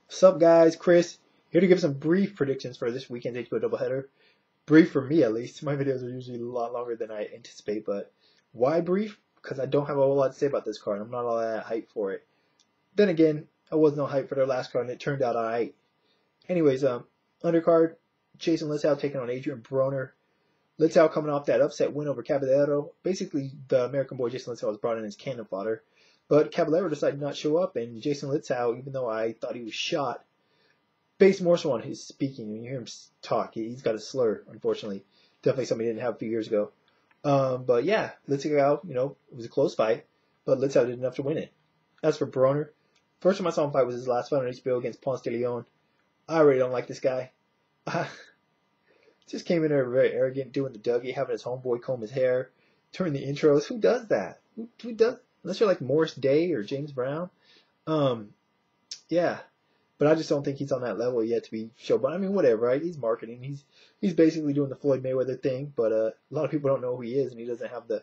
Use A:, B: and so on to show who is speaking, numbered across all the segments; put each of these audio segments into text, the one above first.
A: What's up, guys? Chris here to give some brief predictions for this weekend's HBO doubleheader. Brief for me, at least. My videos are usually a lot longer than I anticipate, but why brief? Because I don't have a whole lot to say about this card. I'm not all that hyped for it. Then again, I was no hype for their last card, and it turned out alright. Anyways, undercard, Jason Litzau taking on Adrian Broner. Litzau coming off that upset win over Caballero. Basically, the American boy Jason Litzau was brought in as cannon fodder. But Caballero decided not to show up, and Jason Litzau, even though I thought he was shot, based more so on his speaking. When you hear him talk, he's got a slur, unfortunately. Definitely something he didn't have a few years ago. But yeah, Litzau, it was a close fight, but Litzau did enough to win it. As for Broner, first time I saw him fight was his last fight on HBO against Ponce de Leon. I really don't like this guy. Just came in there very arrogant, doing the Dougie, having his homeboy comb his hair, turning the intros. Who does that? Who does? Unless you're like Morris Day or James Brown. Yeah. But I just don't think he's on that level yet to be shown. But I mean, whatever, right? He's marketing. He's basically doing the Floyd Mayweather thing. But a lot of people don't know who he is, and he doesn't have the.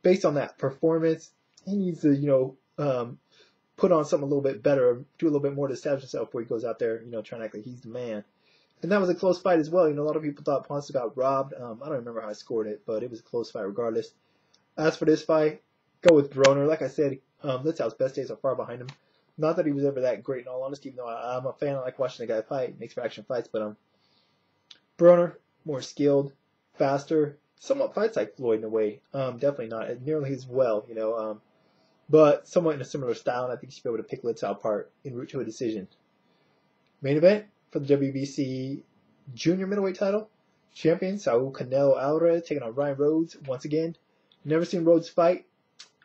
A: Based on that performance, he needs to, put on something a little bit better, do a little bit more to establish himself before he goes out there, trying to act like he's the man. And that was a close fight as well. A lot of people thought Ponce got robbed. I don't remember how I scored it, but it was a close fight regardless. As for this fight, go with Broner. Like I said, Litzau's best days are far behind him. Not that he was ever that great, in all honesty, even though I'm a fan. I like watching the guy fight. Makes for action fights. But Broner, more skilled, faster, somewhat fights like Floyd in a way. Definitely not nearly as well, but somewhat in a similar style. And I think you should be able to pick Litzau apart en route to a decision. Main event for the WBC junior middleweight title. Champion Saul Canelo Alvarez taking on Ryan Rhodes once again. Never seen Rhodes fight.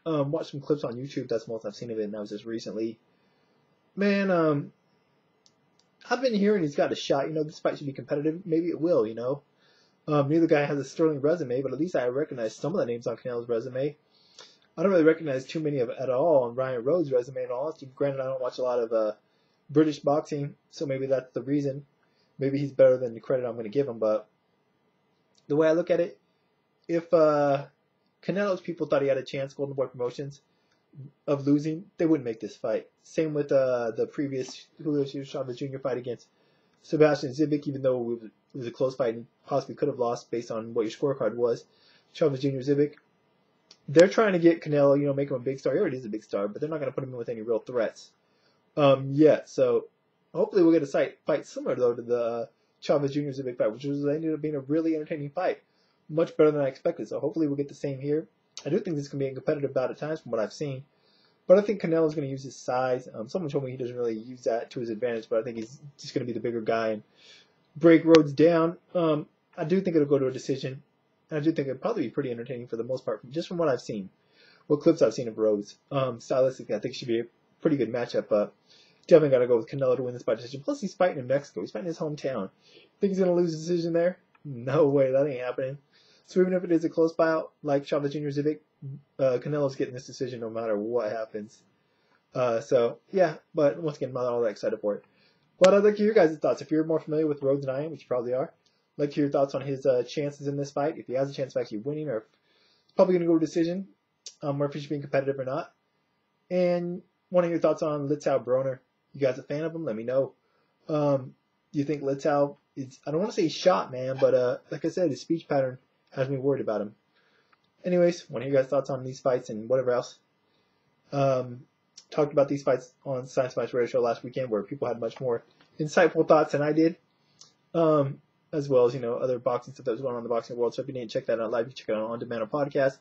A: Watched some clips on YouTube. That's the most I've seen of it, and that was just recently. Man, I've been hearing he's got a shot. This fight should be competitive. Maybe it will, Neither guy has a sterling resume, but at least I recognize some of the names on Canelo's resume. I don't really recognize too many of it at all on Ryan Rhodes' resume, in all honesty. Granted, I don't watch a lot of British boxing, so maybe that's the reason. Maybe he's better than the credit I'm going to give him, but the way I look at it, if Canelo's people thought he had a chance, Golden Boy Promotions, of losing, they wouldn't make this fight. Same with the previous Julio Chavez Jr. fight against Sebastian Zibic, even though it was a close fight and possibly could have lost based on what your scorecard was. Chavez Jr. Zibic. They're trying to get Canelo, make him a big star. He already is a big star, but they're not going to put him in with any real threats. So hopefully we'll get a fight similar, though, to the Chavez Jr. Zibic fight, which ended up being a really entertaining fight. Much better than I expected, so hopefully we'll get the same here. I do think this can be a competitive bout at times from what I've seen, but I think Canelo's going to use his size. Someone told me he doesn't really use that to his advantage, but I think he's just going to be the bigger guy and break Rhodes down. I do think it'll go to a decision, and I do think it'll probably be pretty entertaining for the most part, just from what I've seen, what clips I've seen of Rhodes. Stylistically, I think it should be a pretty good matchup, but definitely got to go with Canelo to win this by decision. Plus, he's fighting in Mexico. He's fighting in his hometown. Think he's going to lose the decision there? No way, that ain't happening. So even if it is a close bout, like Chavez Jr. Zibic, Canelo's getting this decision no matter what happens. Yeah, but once again, I'm not all that excited for it. But I'd like to hear your guys' thoughts. If you're more familiar with Rhodes than I am, which you probably are, I'd like to hear your thoughts on his chances in this fight, if he has a chance of actually winning, or if it's probably going to go to decision, or if he should be competitive or not. And want to hear your thoughts on Litzau Broner. You guys a fan of him? Let me know. Do you think Litzau is, I don't want to say he's shot, man, but like I said, his speech pattern has me worried about him. Anyways, want to hear your guys' thoughts on these fights and whatever else. Talked about these fights on Science Fights Radio Show last weekend, where people had much more insightful thoughts than I did. As well as, other boxing stuff that was going on in the boxing world. So if you didn't check that out live, you can check it out on demand or podcast.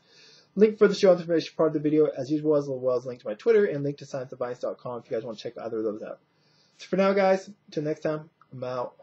A: Link for the show information part of the video as usual, as well as link to my Twitter and link to scienceadvice.com if you guys want to check either of those out. So for now, guys, until next time, I'm out.